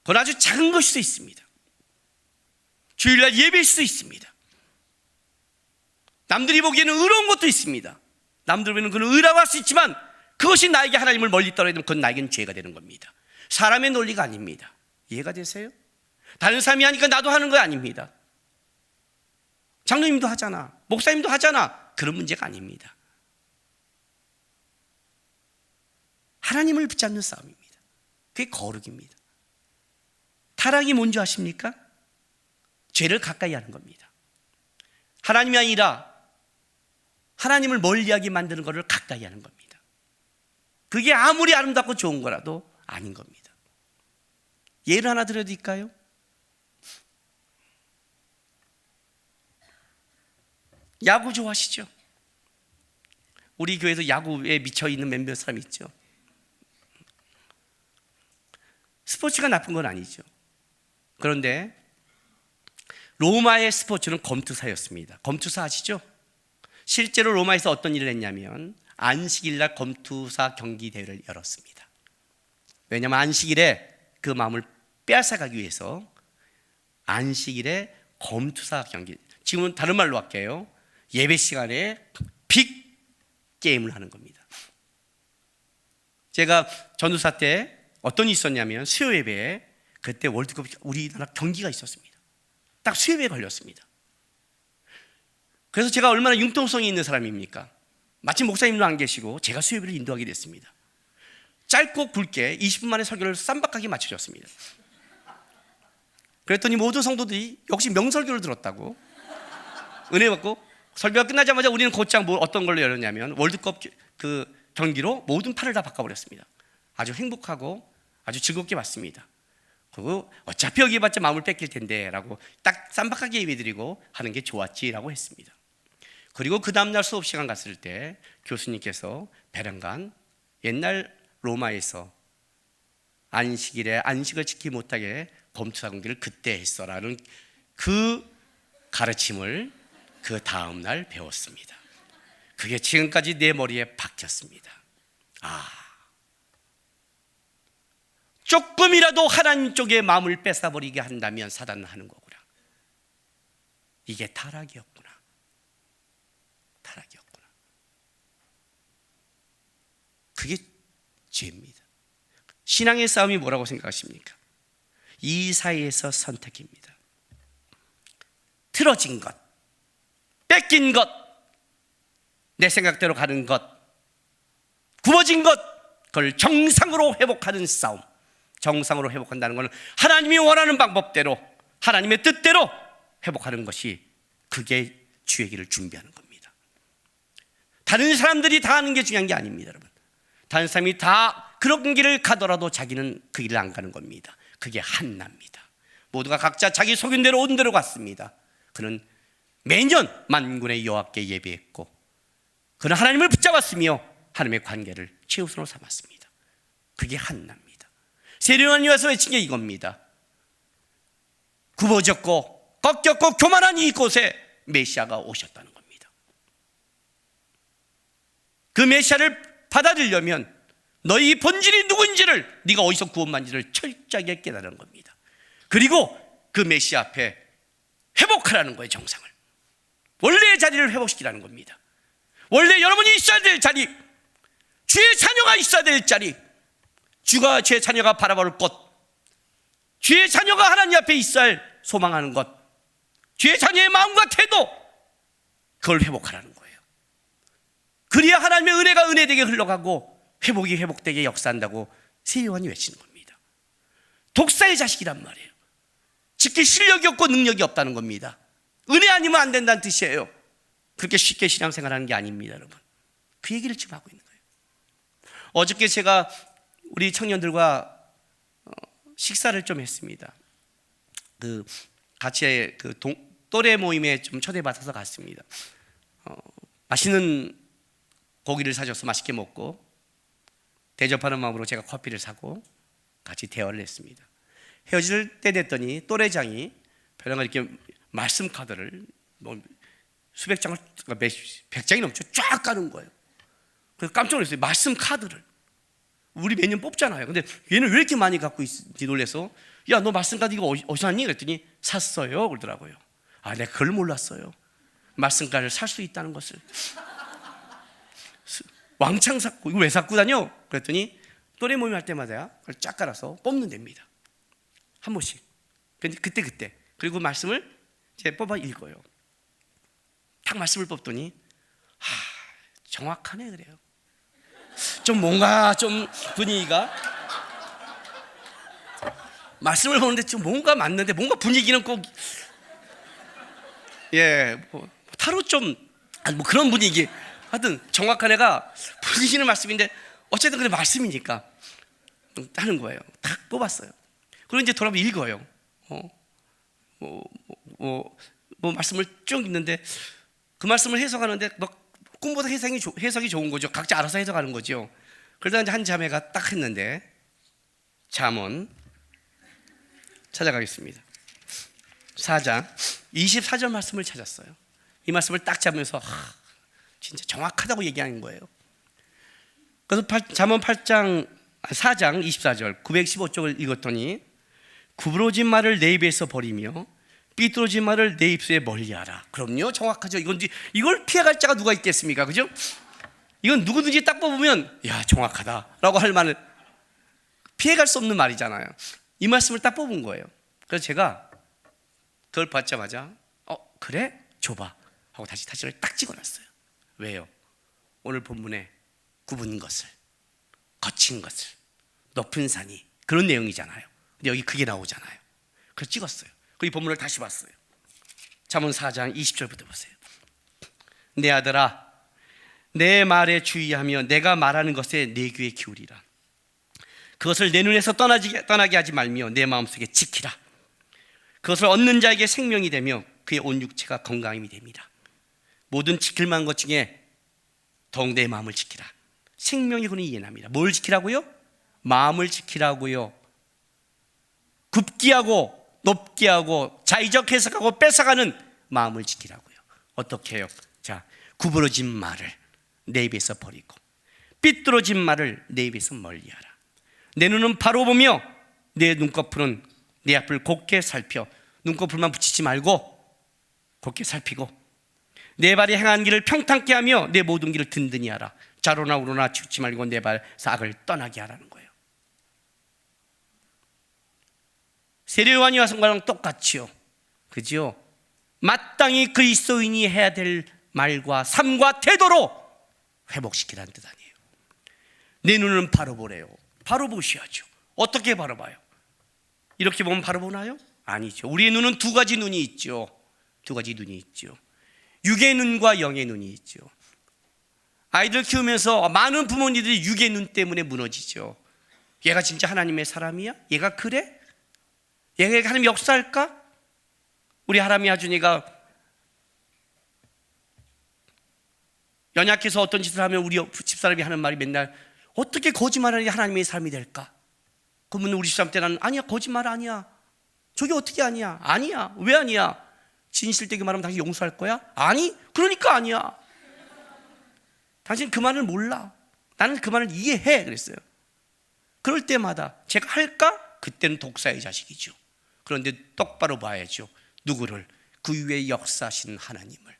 S1: 그건 아주 작은 것일 수 있습니다. 주일날 예배일 수 있습니다. 남들이 보기에는 의로운 것도 있습니다. 남들 보기에는 그는 의라고 할 수 있지만 그것이 나에게 하나님을 멀리 떨어지면 그건 나에게는 죄가 되는 겁니다. 사람의 논리가 아닙니다. 이해가 되세요? 다른 사람이 하니까 나도 하는 거 아닙니다. 장로님도 하잖아, 목사님도 하잖아. 그런 문제가 아닙니다. 하나님을 붙잡는 싸움입니다. 그게 거룩입니다. 타락이 뭔지 아십니까? 죄를 가까이 하는 겁니다. 하나님이 아니라 하나님을 멀리하게 만드는 것을 가까이 하는 겁니다. 그게 아무리 아름답고 좋은 거라도 아닌 겁니다. 예를 하나 들어드릴까요? 야구 좋아하시죠? 우리 교회에서 야구에 미쳐있는 몇몇 사람이 있죠. 스포츠가 나쁜 건 아니죠. 그런데 로마의 스포츠는 검투사였습니다. 검투사 아시죠? 실제로 로마에서 어떤 일을 했냐면 안식일날 검투사 경기 대회를 열었습니다. 왜냐하면 안식일에 그 마음을 빼앗아가기 위해서 안식일에 검투사 경기, 지금은 다른 말로 할게요. 예배 시간에 빅 게임을 하는 겁니다. 제가 전도사 때 어떤 일이 있었냐면 수요 예배에 그때 월드컵 우리나라 경기가 있었습니다. 딱 수요 예배에 걸렸습니다. 그래서 제가 얼마나 융통성이 있는 사람입니까? 마침 목사님도 안 계시고 제가 수요 예배를 인도하게 됐습니다. 짧고 굵게 20분 만에 설교를 쌈박하게 맞춰줬습니다. 그랬더니 모든 성도들이 역시 명설교를 들었다고 은혜 받고, 설교가 끝나자마자 우리는 곧장 어떤 걸로 열었냐면 월드컵 그 경기로 모든 판을 다 바꿔버렸습니다. 아주 행복하고 아주 즐겁게 봤습니다. 그리고 어차피 여기 봤자 마음을 뺏길 텐데 라고 딱 쌈박하게 예배드리고 하는 게 좋았지라고 했습니다. 그리고 그 다음날 수업시간 갔을 때 교수님께서 배란간 옛날 로마에서 안식일에 안식을 지키지 못하게 검투사 경기를 그때 했어라는 그 가르침을 그 다음날 배웠습니다. 그게 지금까지 내 머리에 박혔습니다. 조금이라도 하나님 쪽에 마음을 뺏어버리게 한다면 사단은 하는 거구나. 이게 타락이었구나. 타락이었구나. 그게 죄입니다. 신앙의 싸움이 뭐라고 생각하십니까? 이 사이에서 선택입니다. 틀어진 것, 뺏긴 것, 내 생각대로 가는 것, 굽어진 것, 그걸 정상으로 회복하는 싸움. 정상으로 회복한다는 것은 하나님이 원하는 방법대로, 하나님의 뜻대로 회복하는 것이, 그게 주의 길을 준비하는 겁니다. 다른 사람들이 다 하는 게 중요한 게 아닙니다, 여러분. 다른 사람이 다 그런 길을 가더라도 자기는 그 길을 안 가는 겁니다. 그게 한나입니다. 모두가 각자 자기 속인 대로 온 대로 갔습니다. 그는 매년 만군의 여호와께 예배했고, 그는 하나님을 붙잡았으며 하나님의 관계를 최우선으로 삼았습니다. 그게 한나입니다. 세례요한이 와서 외친 게 이겁니다. 굽어졌고 꺾였고 교만한 이곳에 메시아가 오셨다는 겁니다. 그 메시아를 받아들이려면 너희 본질이 누군지를, 네가 어디서 구원받는지를 철저하게 깨달은 겁니다. 그리고 그 메시아 앞에 회복하라는 거예요. 정상을, 원래의 자리를 회복시키라는 겁니다. 원래 여러분이 있어야 될 자리, 주의 자녀가 있어야 될 자리, 주가 주의 자녀가 바라볼 곳, 주의 자녀가 하나님 앞에 있어야 할 소망하는 것, 주의 자녀의 마음과 태도, 그걸 회복하라는 거예요. 그래야 하나님의 은혜가 은혜되게 흘러가고 회복이 회복되게 역사한다고 새 요한이 외치는 겁니다. 독사의 자식이란 말이에요. 지킬 실력이 없고 능력이 없다는 겁니다. 은혜 아니면 안 된다는 뜻이에요. 그렇게 쉽게 신앙생활하는 게 아닙니다, 여러분. 그 얘기를 지금 하고 있는 거예요. 어저께 제가 우리 청년들과 식사를 좀 했습니다. 같이 또래 모임에 좀 초대받아서 갔습니다. 맛있는 고기를 사줘서 맛있게 먹고 대접하는 마음으로 제가 커피를 사고 같이 대화를 했습니다. 헤어질 때 됐더니 또래장이 벼랑가 이렇게 말씀 카드를 수백 장을, 100장이 넘죠. 쫙 까는 거예요. 그래서 깜짝 놀랐어요. 말씀 카드를 우리 매년 뽑잖아요. 근데 얘는 왜 이렇게 많이 갖고 있는지 놀라서, 야, 너 말씀 카드 이거 어디서 샀니? 그랬더니 샀어요 그러더라고요. 아, 내가 그걸 몰랐어요. 말씀 카드를 살 수 있다는 것을. 왕창 샀고, 이거 왜 샀고 다녀? 그랬더니 또래 모임 할 때마다 그걸 쫙 깔아서 뽑는 데입니다. 한 번씩. 근데 그때 그리고 말씀을 제가 뽑아 읽어요. 딱 말씀을 뽑더니 정확하네 그래요. 좀 뭔가 좀 분위기가, 말씀을 보는데 좀 뭔가 맞는데 뭔가 분위기는 꼭 타로 좀 뭐 그런 분위기. 하여튼 정확한 애가 분위기는 말씀인데 어쨌든 그래 말씀이니까 하는 거예요. 딱 뽑았어요. 그리고 이제 돌아보면 읽어요. 말씀을 쭉 읽는데 그 말씀을 해석하는데 꿈보다 해석이 좋은 거죠. 각자 알아서 해석하는 거죠. 그러다 이제 한 자매가 딱 했는데, 잠언 찾아가겠습니다. 4장 24절 말씀을 찾았어요. 이 말씀을 딱 잡으면서 진짜 정확하다고 얘기하는 거예요. 그래서 잠언 4장 24절 915쪽을 읽었더니, 구부러진 말을 내 입에서 버리며 삐뚤어진 말을 내 입술에 멀리하라. 그럼요, 정확하죠. 이걸 피해갈 자가 누가 있겠습니까? 그죠? 이건 누구든지 딱 뽑으면 야, 정확하다라고 할 말을 피해갈 수 없는 말이잖아요. 이 말씀을 딱 뽑은 거예요. 그래서 제가 그걸 받자마자 그래? 줘봐 하고 다시 타지를 딱 찍어놨어요. 왜요? 오늘 본문에 굽은 것을, 거친 것을, 높은 산이, 그런 내용이잖아요. 근데 여기 그게 나오잖아요. 그래서 찍었어요. 그 이 본문을 다시 봤어요. 잠언 4장 20절부터 보세요. 내 아들아, 내 말에 주의하며 내가 말하는 것에 내 귀에 기울이라. 그것을 내 눈에서 떠나게 하지 말며 내 마음속에 지키라. 그것을 얻는 자에게 생명이 되며 그의 온 육체가 건강함이 됩니다. 모든 지킬 만한 것 중에 더욱 내 마음을 지키라. 생명이 그는 이해납니다. 뭘 지키라고요? 마음을 지키라고요. 굽게 하고 높게 하고 자의적 해석하고 뺏어가는 마음을 지키라고요. 어떻게 해요? 자, 구부러진 말을 내 입에서 버리고 삐뚤어진 말을 내 입에서 멀리하라. 내 눈은 바로 보며 내 눈꺼풀은 내 앞을 곱게 살펴. 눈꺼풀만 붙이지 말고 곱게 살피고, 내 발이 행한 길을 평탄케 하며 내 모든 길을 든든히 하라. 좌로나 우로나 치우치 말고 내 발 악을 떠나게 하라는 거예요. 세례요한이 와서 거랑 똑같이요. 그죠? 마땅히 그리스도인이 해야 될 말과 삶과 태도로 회복시키라는 뜻 아니에요. 내 눈은 바로 보래요. 바로 보셔야죠. 어떻게 바로 봐요? 이렇게 보면 바로 보나요? 아니죠. 우리의 눈은 두 가지 눈이 있죠. 두 가지 눈이 있죠. 육의 눈과 영의 눈이 있죠. 아이들 키우면서 많은 부모님들이 육의 눈 때문에 무너지죠. 얘가 진짜 하나님의 사람이야? 얘가 그래? 얘가 하나님 역사할까? 우리 하람이 아준이가 연약해서 어떤 짓을 하면 우리 집사람이 하는 말이 맨날, 어떻게 거짓말하니 하나님의 삶이 될까? 그러면 우리 집사람 때는 아니야, 거짓말 아니야. 저게 어떻게 아니야? 아니야. 왜 아니야? 진실되게 말하면 당신 용서할 거야? 아니, 그러니까 아니야. 당신 그 말을 몰라. 나는 그 말을 이해해. 그랬어요. 그럴 때마다 제가 할까? 그때는 독사의 자식이죠. 그런데 똑바로 봐야죠. 누구를? 그 위에 역사하시는 하나님을,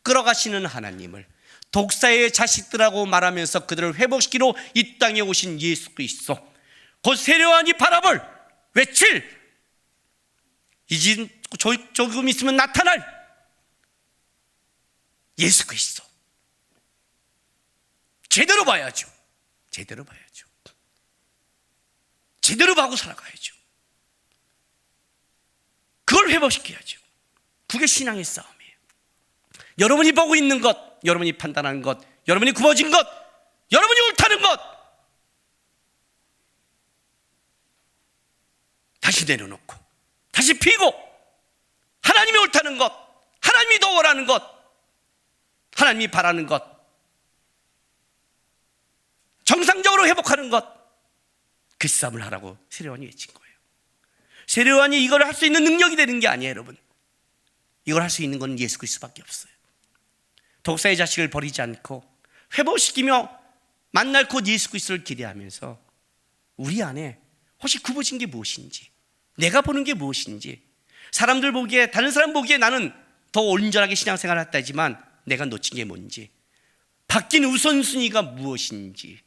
S1: 끌어가시는 하나님을, 독사의 자식들하고 말하면서 그들을 회복시키러 이 땅에 오신 예수 그리스도, 곧 세려하니 바라볼 외칠 이제 조금 있으면 나타날 예수 그리스도. 제대로 봐야죠. 제대로 봐야죠. 제대로 봐고 살아가야죠. 그걸 회복시켜야죠. 그게 신앙의 싸움이에요. 여러분이 보고 있는 것, 여러분이 판단하는 것, 여러분이 굽어진 것, 여러분이 옳다는 것 다시 내려놓고 다시 피고, 하나님이 옳다는 것, 하나님이 더 원하는 것, 하나님이 바라는 것, 정상적으로 회복하는 것, 그 싸움을 하라고 세례요한이 외친 거예요. 세례요한이 이걸 할 수 있는 능력이 되는 게 아니에요, 여러분. 이걸 할 수 있는 건 예수 그리스도밖에 없어요. 독사의 자식을 버리지 않고 회복시키며 만날 곧 예수 그리스도를 기대하면서 우리 안에 혹시 굽어진 게 무엇인지, 내가 보는 게 무엇인지, 사람들 보기에, 다른 사람 보기에 나는 더 온전하게 신앙생활을 했다지만 내가 놓친 게 뭔지, 바뀐 우선순위가 무엇인지.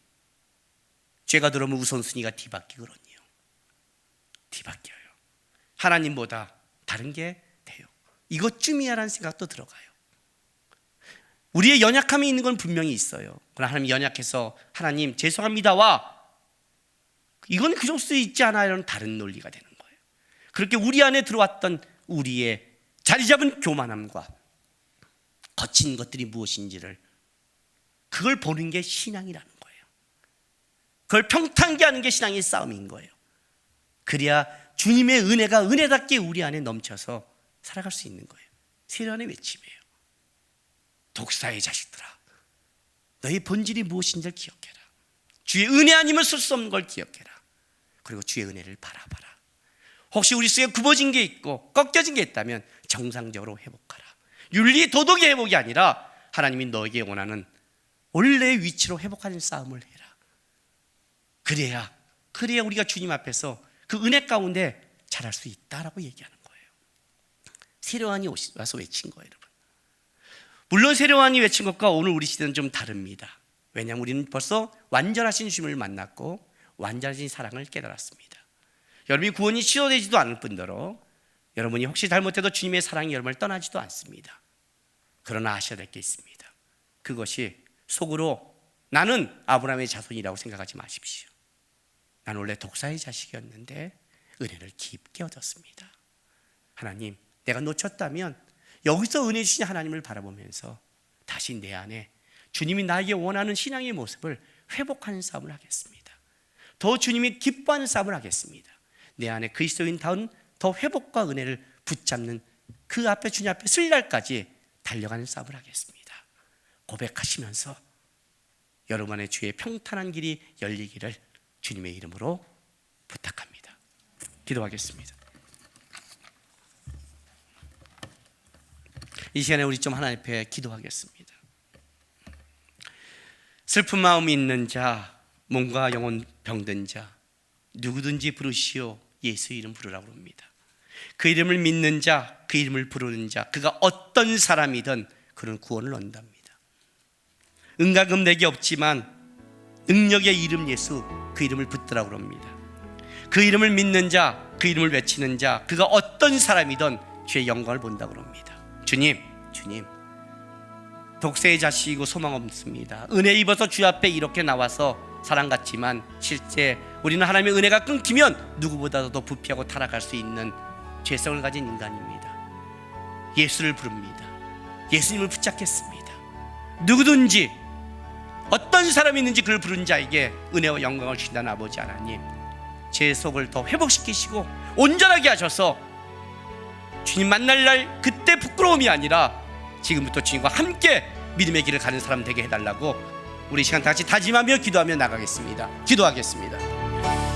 S1: 죄가 들어오면 우선순위가 뒤바뀌거든요. 뒤바뀌어요. 하나님보다 다른 게 돼요. 이것쯤이야라는 생각도 들어가요. 우리의 연약함이 있는 건 분명히 있어요. 그러나 하나님 연약해서 하나님 죄송합니다와 이건 그럴 수 있지 않아요는 다른 논리가 되는 거예요. 그렇게 우리 안에 들어왔던 우리의 자리 잡은 교만함과 거친 것들이 무엇인지를, 그걸 보는 게 신앙이라는 거예요. 그걸 평탄하게 하는 게 신앙의 싸움인 거예요. 그래야 주님의 은혜가 은혜답게 우리 안에 넘쳐서 살아갈 수 있는 거예요. 세례요한의 외침이에요. 독사의 자식들아, 너희 본질이 무엇인지를 기억해라. 주의 은혜 아니면 쓸 수 없는 걸 기억해라. 그리고 주의 은혜를 바라봐라. 혹시 우리 속에 굽어진 게 있고 꺾여진 게 있다면 정상적으로 회복하라. 윤리 도덕의 회복이 아니라 하나님이 너에게 원하는 원래의 위치로 회복하는 싸움을 해라. 그래야 우리가 주님 앞에서 그 은혜 가운데 잘할 수 있다라고 얘기하는 거예요. 세례요한이 와서 외친 거예요, 여러분. 물론 세례요한이 외친 것과 오늘 우리 시대는 좀 다릅니다. 왜냐하면 우리는 벌써 완전하신 주님을 만났고 완전하신 사랑을 깨달았습니다. 여러분이 구원이 취소되지도 않을 뿐더러 여러분이 혹시 잘못해도 주님의 사랑이 여러분을 떠나지도 않습니다. 그러나 아셔야 될 게 있습니다. 그것이 속으로 나는 아브라함의 자손이라고 생각하지 마십시오. 나는 원래 독사의 자식이었는데 은혜를 깊게 얻었습니다. 하나님, 내가 놓쳤다면 여기서 은혜 주신 하나님을 바라보면서 다시 내 안에 주님이 나에게 원하는 신앙의 모습을 회복하는 싸움을 하겠습니다. 더 주님이 기뻐하는 싸움을 하겠습니다. 내 안에 그리스도인다운 더 회복과 은혜를 붙잡는 그 앞에 주님 앞에 쓸 날까지 달려가는 싸움을 하겠습니다. 고백하시면서 여러분 안에 주의 평탄한 길이 열리기를 주님의 이름으로 부탁합니다. 기도하겠습니다. 이 시간에 우리 좀 하나님 앞에 기도하겠습니다. 슬픈 마음이 있는 자, 몸과 영혼 병든 자, 누구든지 부르시오. 예수 이름 부르라고 합니다. 그 이름을 믿는 자, 그 이름을 부르는 자, 그가 어떤 사람이든 그는 구원을 얻는답니다. 은과 금 내게 없지만 능력의 이름 예수, 그 이름을 붙들라고 합니다. 그 이름을 믿는 자, 그 이름을 외치는 자, 그가 어떤 사람이든 주의 영광을 본다고 합니다. 주님, 독세의 자식이고 소망 없습니다. 은혜 입어서 주 앞에 이렇게 나와서 사랑 같지만 실제 우리는 하나님의 은혜가 끊기면 누구보다도 더 부패하고 타락할 수 있는 죄성을 가진 인간입니다. 예수를 부릅니다. 예수님을 붙잡겠습니다. 누구든지 어떤 사람이 있는지 그를 부른 자에게 은혜와 영광을 주신다는 아버지 하나님, 제 속을 더 회복시키시고 온전하게 하셔서 주님 만날 날 그때 부끄러움이 아니라 지금부터 주님과 함께 믿음의 길을 가는 사람 되게 해달라고 우리 시간 다 같이 다짐하며 기도하며 나가겠습니다. 기도하겠습니다.